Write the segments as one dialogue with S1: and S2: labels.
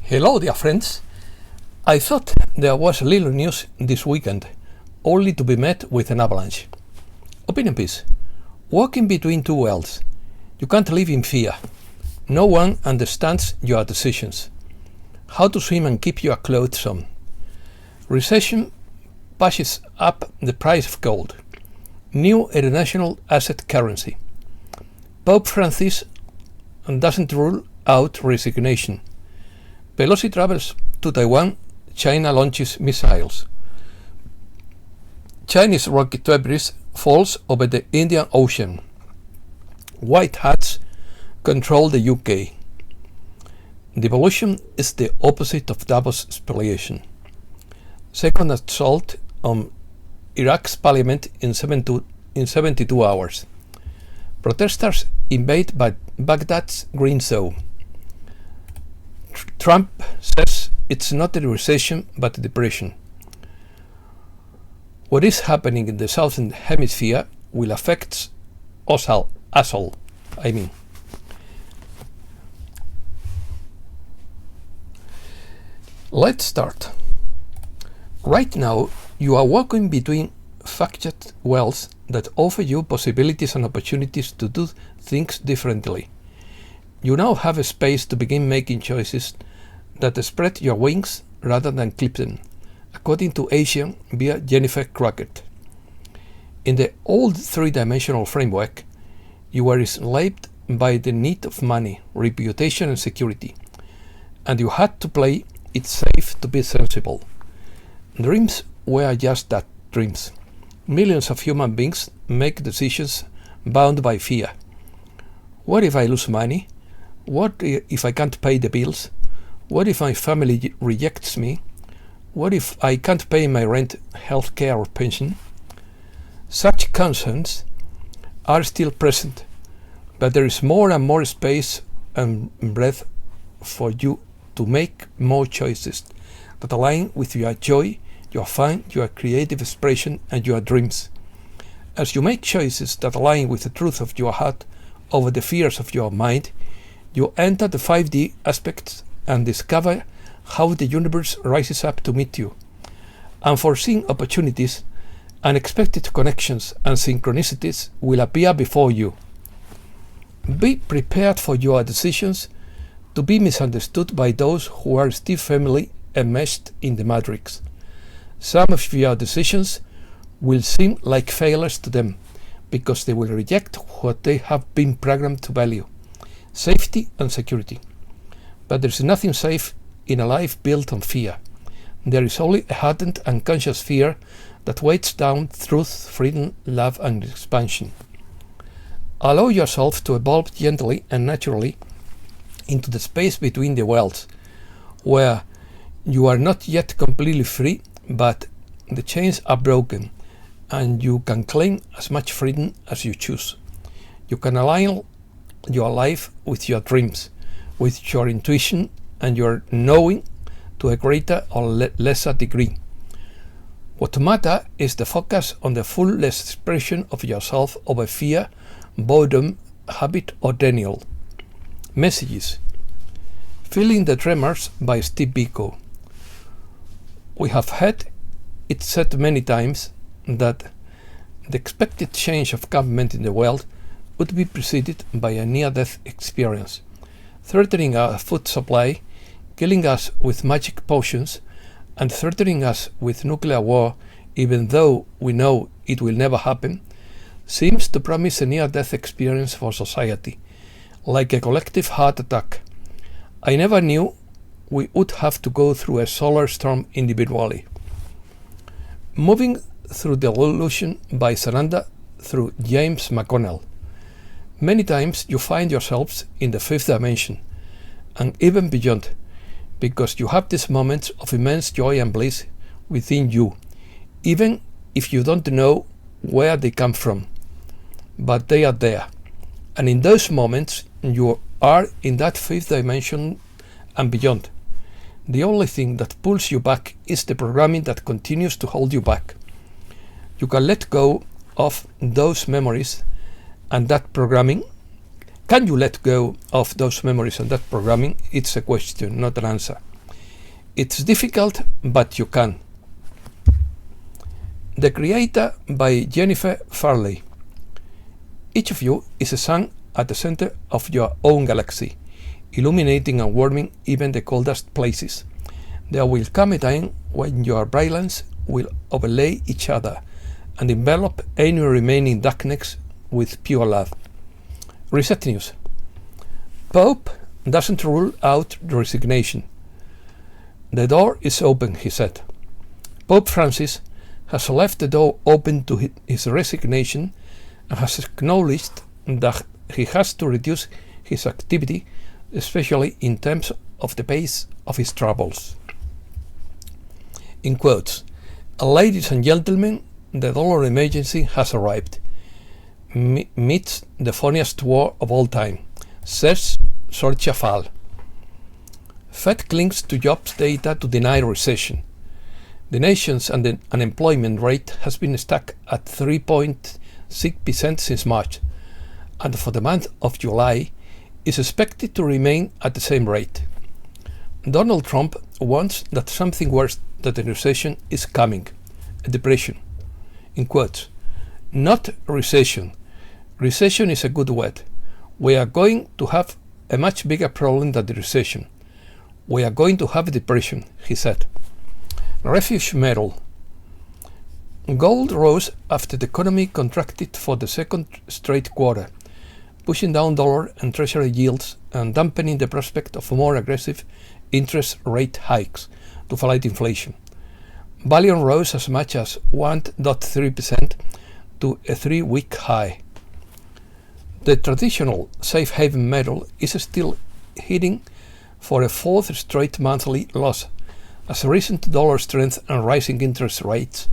S1: Hello, dear friends. I thought there was little news this weekend, only to be met with an avalanche. Opinion piece. Walking between two worlds. You can't live in fear. No one understands your decisions. How to swim and keep your clothes on. Recession pushes up the price of gold. New international asset currency. Pope Francis doesn't rule out resignation. Pelosi travels to Taiwan. China launches missiles. Chinese rocket debris falls over the Indian Ocean. White hats control the UK. Devolution is the opposite of Davos spoliation. Second assault on Iraq's parliament in 72 hours. Protesters invade Baghdad's green zone. Trump says it's not a recession but a depression. What is happening in the southern hemisphere will affect us all. Let's start. Right now, you are walking between fractured worlds that offer you possibilities and opportunities to do things differently. You now have a space to begin making choices that spread your wings rather than clip them, according to Asian via Jennifer Crockett. In the old three-dimensional framework, you were enslaved by the need of money, reputation and security, and you had to play it safe to be sensible. Dreams were just that, dreams. Millions of human beings make decisions bound by fear. What if I lose money? What if I can't pay the bills? What if my family rejects me? What if I can't pay my rent, health care or pension? Such concerns are still present, but there is more and more space and breadth for you to make more choices that align with your joy, your fun, your creative expression and your dreams. As you make choices that align with the truth of your heart over the fears of your mind, you enter the 5D aspects and discover how the universe rises up to meet you. Unforeseen opportunities, unexpected connections and synchronicities will appear before you. Be prepared for your decisions to be misunderstood by those who are still firmly enmeshed in the matrix. Some of your decisions will seem like failures to them because they will reject what they have been programmed to value. Safety and security. But there is nothing safe in a life built on fear. There is only a hardened unconscious fear that weights down truth, freedom, love and expansion. Allow yourself to evolve gently and naturally into the space between the worlds, where you are not yet completely free, but the chains are broken and you can claim as much freedom as you choose. You can align your life with your dreams, with your intuition and your knowing to a greater or lesser degree. What matters is the focus on the fullest expression of yourself over fear, boredom, habit or denial. Messages. Feeling the Tremors by Steve Biko. We have heard it said many times that the expected change of government in the world would be preceded by a near-death experience, threatening our food supply, killing us with magic potions, and threatening us with nuclear war, even though we know it will never happen, seems to promise a near-death experience for society, like a collective heart attack. I never knew we would have to go through a solar storm individually. Moving through Devolution by Sananda through James McConnell. Many times you find yourselves in the fifth dimension, and even beyond, because you have these moments of immense joy and bliss within you, even if you don't know where they come from, but they are there. And in those moments, you are in that fifth dimension and beyond. The only thing that pulls you back is the programming that continues to hold you back. You can let go of those memories and that programming. Can you let go of those memories and that programming? It's a question, not an answer. It's difficult, but you can. The Creator by Jennifer Farley. Each of you is a sun at the center of your own galaxy, illuminating and warming even the coldest places. There will come a time when your brilliance will overlay each other and envelop any remaining darkness with pure love. Reset News. Pope doesn't rule out resignation. The door is open, he said. Pope Francis has left the door open to his resignation and has acknowledged that he has to reduce his activity, especially in terms of the pace of his travels. In quotes, "Ladies and gentlemen, the dollar emergency has arrived. Meets the funniest war of all time," says Sorcha Fall. Fed clings to jobs data to deny recession. The nation's unemployment rate has been stuck at 3.6% since March, and for the month of July is expected to remain at the same rate. Donald Trump warns that something worse than a recession is coming, a depression. In quotes, "Not recession. Recession is a good word. We are going to have a much bigger problem than the recession. We are going to have a depression," he said. Refuge metal. Gold rose after the economy contracted for the second straight quarter, pushing down dollar and treasury yields and dampening the prospect of more aggressive interest rate hikes to fight inflation. Bullion rose as much as 1.3% to a 3-week high. The traditional safe haven metal is still heading for a fourth straight monthly loss, as recent dollar strength and rising interest rates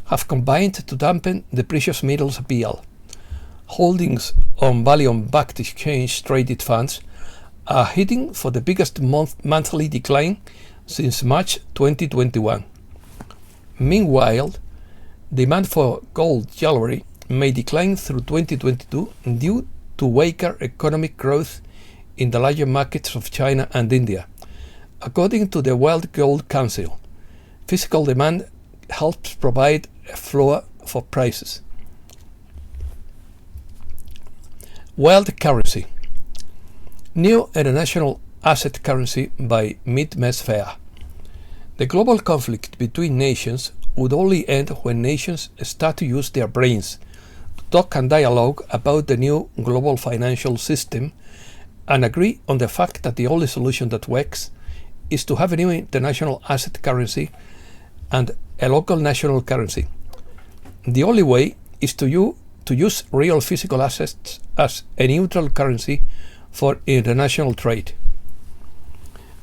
S1: have combined to dampen the precious metals appeal. Holdings on volume-backed exchange-traded funds are heading for the biggest monthly decline since March 2021. Meanwhile, demand for gold jewelry may decline through 2022 due to weaker economic growth in the larger markets of China and India. According to the World Gold Council, physical demand helps provide a floor for prices. World currency. New international asset currency by mid-May fair. The global conflict between nations would only end when nations start to use their brains to talk and dialogue about the new global financial system and agree on the fact that the only solution that works is to have a new international asset currency and a local national currency. The only way is to use real physical assets as a neutral currency for international trade.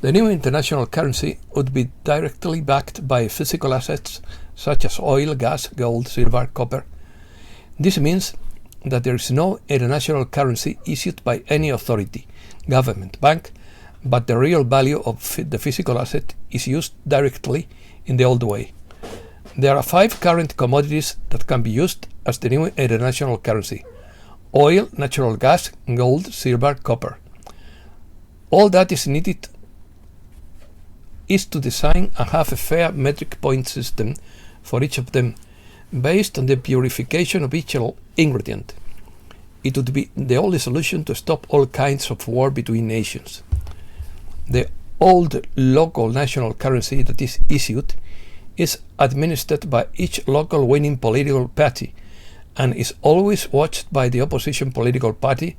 S1: The new international currency would be directly backed by physical assets such as oil, gas, gold, silver, copper. This means that there is no international currency issued by any authority, government, bank, but the real value of the physical asset is used directly in the old way. There are 5 current commodities that can be used as the new international currency: oil, natural gas, gold, silver, copper. All that is needed is to design and have a fair metric point system for each of them based on the purification of each ingredient. It would be the only solution to stop all kinds of war between nations. The old local national currency that is issued is administered by each local winning political party and is always watched by the opposition political party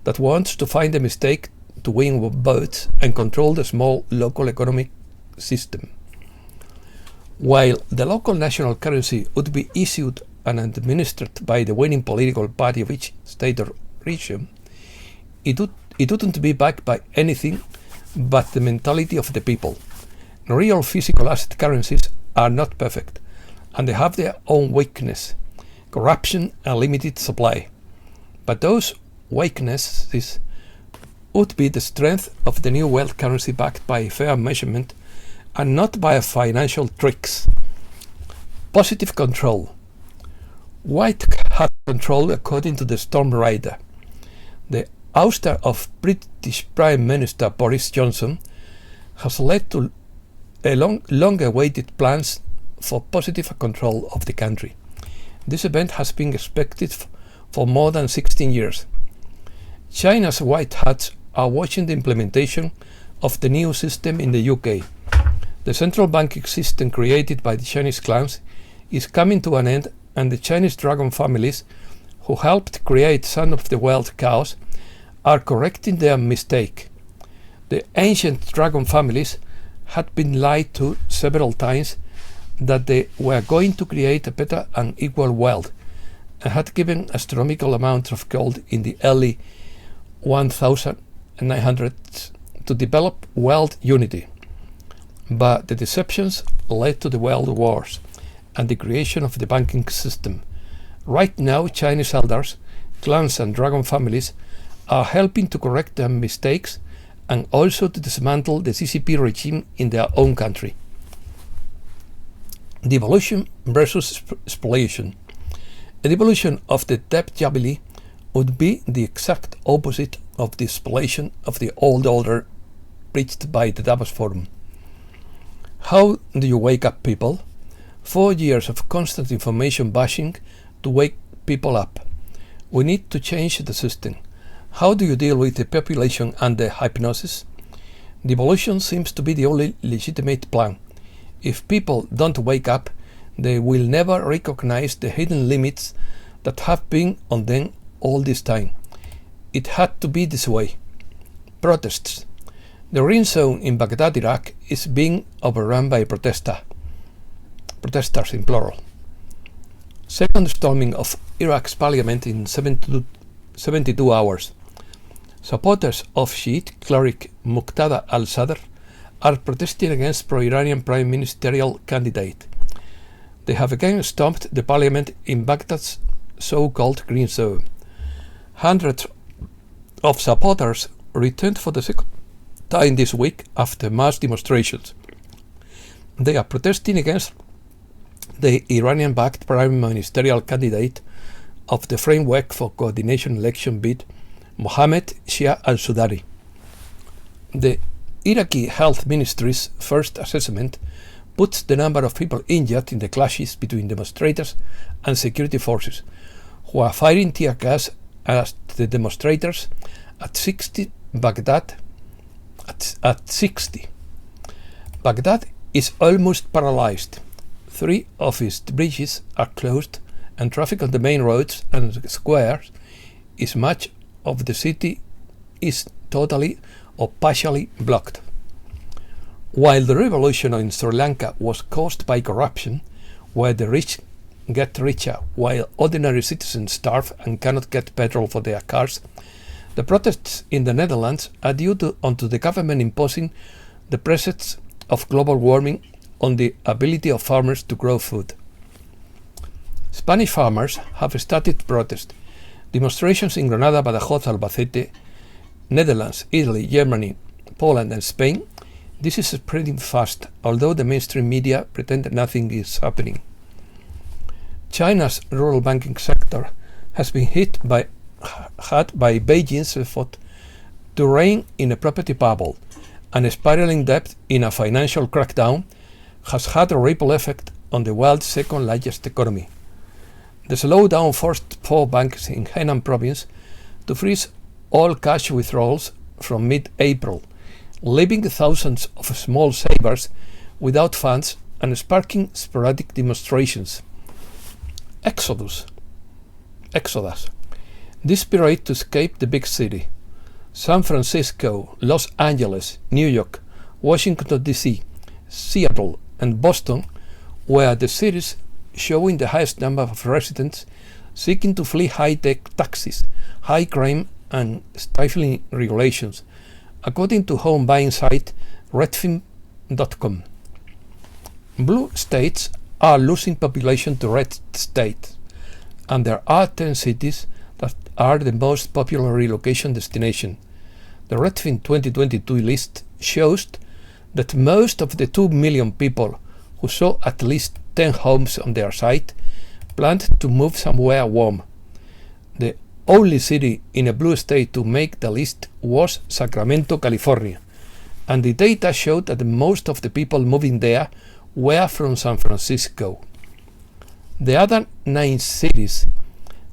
S1: that wants to find a mistake to win votes and control the small local economic system. While the local national currency would be issued and administered by the winning political party of each state or region, it wouldn't be backed by anything but the mentality of the people. Real physical asset currencies are not perfect, and they have their own weakness, corruption and limited supply. But those weaknesses would be the strength of the new world currency backed by fair measurement and not by financial tricks. Positive control. White Hat control according to the Storm Rider. The ouster of British Prime Minister Boris Johnson has led to long-awaited plans for positive control of the country. This event has been expected for more than 16 years. China's white hats are watching the implementation of the new system in the UK. The central banking system created by the Chinese clans is coming to an end, and the Chinese dragon families, who helped create some of the world chaos, are correcting their mistake. The ancient dragon families had been lied to several times that they were going to create a better and equal world, and had given astronomical amounts of gold in the early 1900s to develop world unity. But the deceptions led to the world wars and the creation of the banking system. Right now, Chinese elders, clans and dragon families are helping to correct their mistakes and also to dismantle the CCP regime in their own country. Devolution versus spoliation. A devolution of the debt jubilee would be the exact opposite of the spoliation of the old order preached by the Davos Forum. How do you wake up people? 4 years of constant information bashing to wake people up. We need to change the system. How do you deal with the population under hypnosis? Devolution seems to be the only legitimate plan. If people don't wake up, they will never recognize the hidden limits that have been on them all this time. It had to be this way. Protests. The green zone in Baghdad, Iraq is being overrun by protesters in plural. Second storming of Iraq's parliament in 72 hours. Supporters of Shiite cleric Muqtada al-Sadr are protesting against pro-Iranian prime ministerial candidate. They have again stormed the parliament in Baghdad's so-called green zone. Hundreds of supporters returned for the second time this week after mass demonstrations. They are protesting against the Iranian-backed prime ministerial candidate of the Framework for Coordination election bid, Mohammed Shia al-Sudari. The Iraqi Health Ministry's first assessment puts the number of people injured in the clashes between demonstrators and security forces, who are firing tear gas at the demonstrators, at 60. Baghdad is almost paralyzed. 3 of its bridges are closed, and traffic on the main roads and squares is much of the city is totally or partially blocked. While the revolution in Sri Lanka was caused by corruption, where the rich get richer while ordinary citizens starve and cannot get petrol for their cars, the protests in the Netherlands are due to the government imposing the presence of global warming on the ability of farmers to grow food. Spanish farmers have started protest. Demonstrations in Granada, Badajoz, Albacete, Netherlands, Italy, Germany, Poland and Spain. This is spreading fast, although the mainstream media pretend nothing is happening. China's rural banking sector has been hit by Beijing's effort to rein in a property bubble, and spiraling debt in a financial crackdown has had a ripple effect on the world's second largest economy. The slowdown forced 4 banks in Henan province to freeze all cash withdrawals from mid-April, leaving thousands of small savers without funds and sparking sporadic demonstrations. Exodus. Desperate to escape the big city. San Francisco, Los Angeles, New York, Washington D.C., Seattle and Boston were the cities showing the highest number of residents seeking to flee high-tech taxes, high crime and stifling regulations, according to home buying site redfin.com. Blue states are losing population to red states, and there are 10 cities that are the most popular relocation destination. The Redfin 2022 list shows that most of the 2 million people who saw at least 10 homes on their site planned to move somewhere warm. The only city in a blue state to make the list was Sacramento, California, and the data showed that most of the people moving there were from San Francisco. The other 9 cities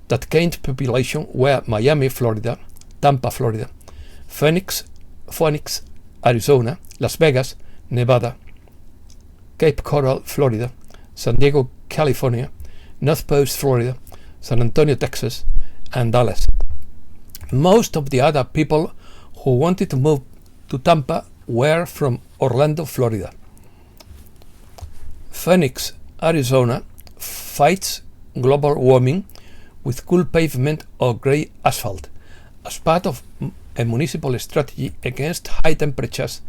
S1: that gained population were Miami, Florida, Tampa, Florida, Phoenix, Arizona, Las Vegas, Nevada, Cape Coral, Florida, San Diego, California, North Coast, Florida, San Antonio, Texas, and Dallas. Most of the other people who wanted to move to Tampa were from Orlando, Florida. Phoenix, Arizona fights global warming with cool pavement or grey asphalt as part of a municipal strategy against high temperatures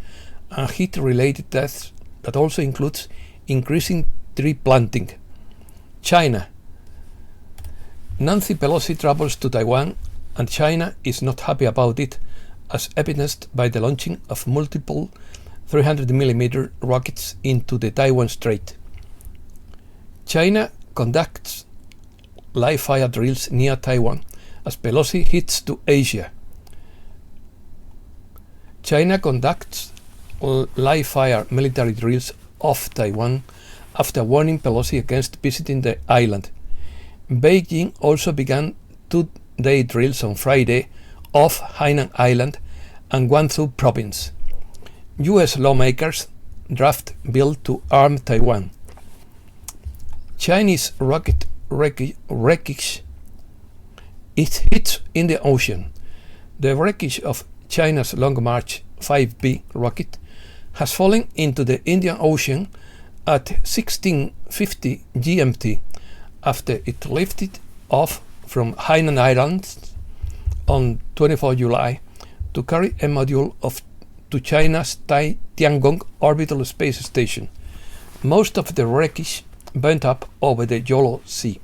S1: and heat-related deaths that also includes increasing tree planting. China. Nancy Pelosi travels to Taiwan, and China is not happy about it, as evidenced by the launching of multiple 300mm rockets into the Taiwan Strait. China conducts live fire drills near Taiwan as Pelosi heads to Asia. China conducts live fire military drills off Taiwan after warning Pelosi against visiting the island. Beijing also began 2-day drills on Friday off Hainan Island and Guangzhou province. US lawmakers draft bill to arm Taiwan. Chinese rocket wreckage hits in the ocean. The wreckage of China's Long March 5B rocket has fallen into the Indian Ocean at 1650 GMT after it lifted off from Hainan Island on 24 July to carry a module to China's Tiangong orbital space station. Most of the wreckage burnt up over the Yellow Sea.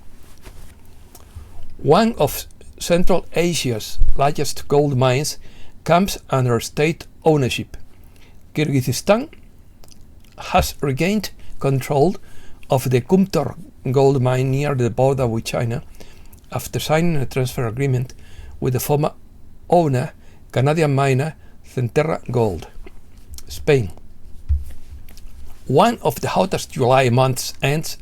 S1: One of Central Asia's largest gold mines comes under state ownership. Kyrgyzstan has regained control of the Kumtor gold mine near the border with China after signing a transfer agreement with the former owner, Canadian miner Centerra Gold. Spain. One of the hottest July months ends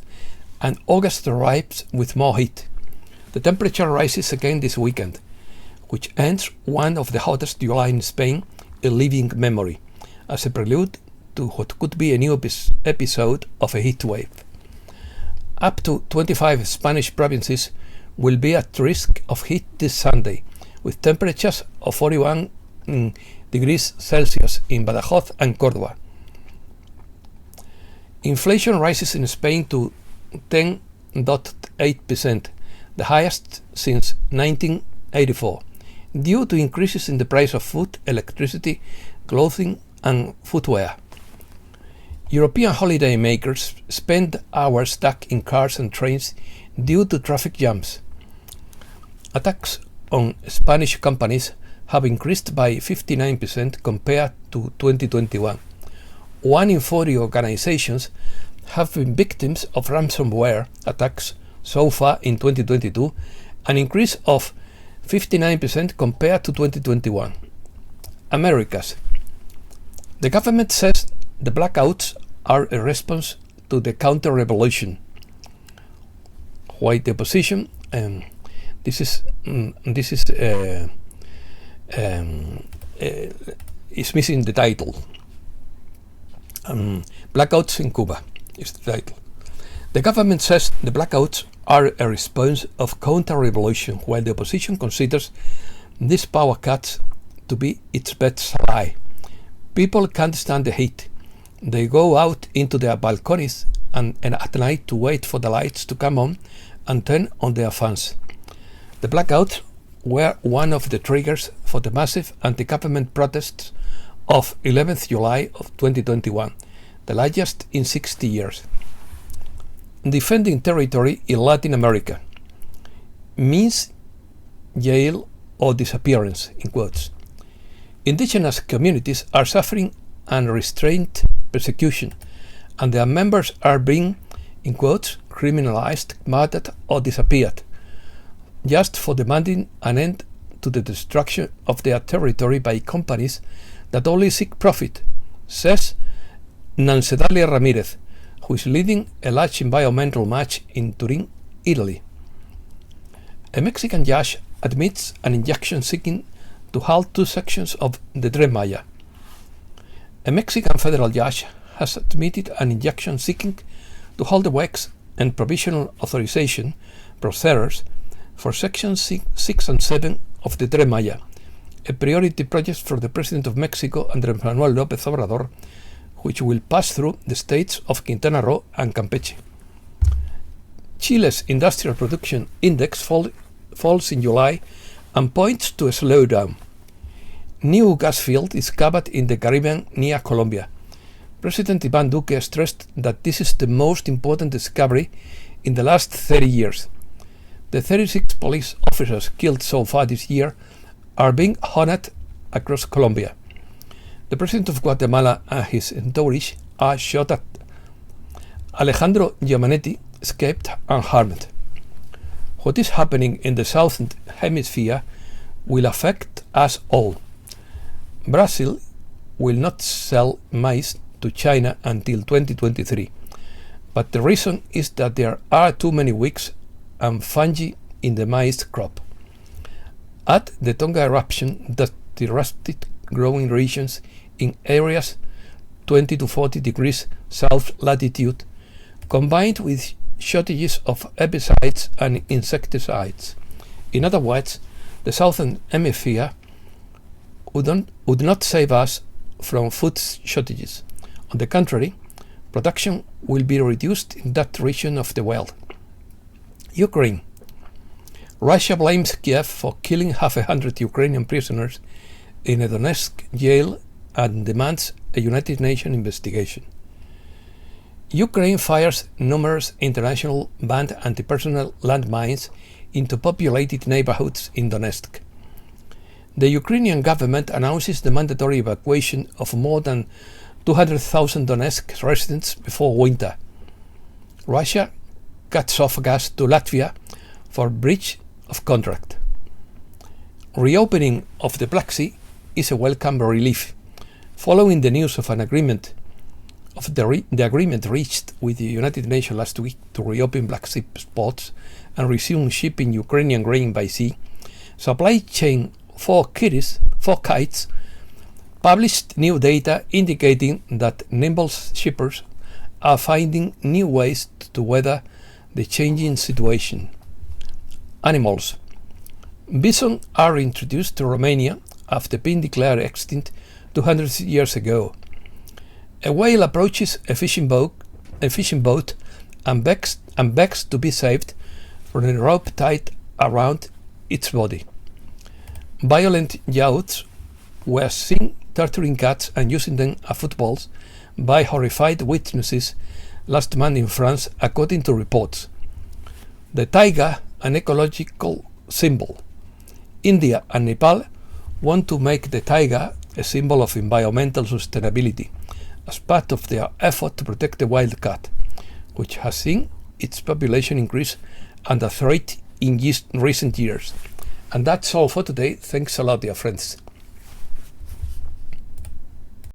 S1: and August arrives with more heat. The temperature rises again this weekend, which ends one of the hottest July in Spain in living memory, as a prelude to what could be a new episode of a heat wave. Up to 25 Spanish provinces will be at risk of heat this Sunday, with temperatures of 41 degrees Celsius in Badajoz and Córdoba. Inflation rises in Spain to 10.8%, the highest since 1984, due to increases in the price of food, electricity, clothing, and footwear. European holiday makers spend hours stuck in cars and trains due to traffic jams. Attacks on Spanish companies have increased by 59% compared to 2021. 1 in 40 organizations have been victims of ransomware attacks so far in 2022, an increase of 59% compared to 2021. Americas. The government says the blackouts are a response to the counter-revolution, while the opposition, is missing the title. Blackouts in Cuba is the title. The government says the blackouts are a response of counter-revolution, while the opposition considers these power cuts to be its best ally. People can't stand the heat. They go out into their balconies and at night to wait for the lights to come on and turn on their fans. The blackouts were one of the triggers for the massive anti-government protests of 11th July of 2021, the largest in 60 years. Defending territory in Latin America means jail or disappearance, in quotes. Indigenous communities are suffering unrestrained persecution, and their members are being, in quotes, criminalized, murdered, or disappeared, just for demanding an end to the destruction of their territory by companies that only seek profit says Nancedalia Ramirez, who is leading a large environmental march in Turin, Italy. A Mexican judge admits an injunction seeking to halt 2 sections of the Tren Maya. A Mexican federal judge has admitted an injunction seeking to halt the works and provisional authorization procedures for sections 6 and 7 of the Tren Maya, a priority project for the President of Mexico, Andrés Manuel López Obrador, which will pass through the states of Quintana Roo and Campeche. Chile's industrial production index falls in July and points to a slowdown. New gas field is discovered in the Caribbean near Colombia. President Iván Duque stressed that this is the most important discovery in the last 30 years. The 36 police officers killed so far this year are being honored across Colombia. The President of Guatemala and his entourage are shot at. Alejandro Giamanetti escaped unharmed. What is happening in the southern hemisphere will affect us all. Brazil will not sell maize to China until 2023, but the reason is that there are too many weeds and fungi in the maize crop. Add the Tonga eruption that disrupted growing regions in areas 20 to 40 degrees south latitude, combined with shortages of herbicides and insecticides. In other words, the southern hemisphere would not save us from food shortages. On the contrary, production will be reduced in that region of the world. Ukraine. Russia blames Kiev for killing 100 Ukrainian prisoners in a Donetsk jail and demands a United Nations investigation. Ukraine fires numerous international banned anti-personnel landmines into populated neighborhoods in Donetsk. The Ukrainian government announces the mandatory evacuation of more than 200,000 Donetsk residents before winter. Russia cuts off gas to Latvia for breach of contract. Reopening of the Black Sea is a welcome relief, following the news of an agreement the agreement reached with the United Nations last week to reopen Black Sea ports and resume shipping Ukrainian grain by sea. Supply chain for kites published new data indicating that nimble shippers are finding new ways to weather the changing situation. Animals. Bison are introduced to Romania after being declared extinct 200 years ago. A whale approaches a fishing boat and begs to be saved from a rope tied around its body. Violent youths were seen torturing cats and using them as footballs by horrified witnesses last month in France, according to reports. The taiga, an ecological symbol. India and Nepal want to make the taiga a symbol of environmental sustainability as part of their effort to protect the wild cat, which has seen its population increase under threat in recent years. And that's all for today. Thanks a lot, dear friends.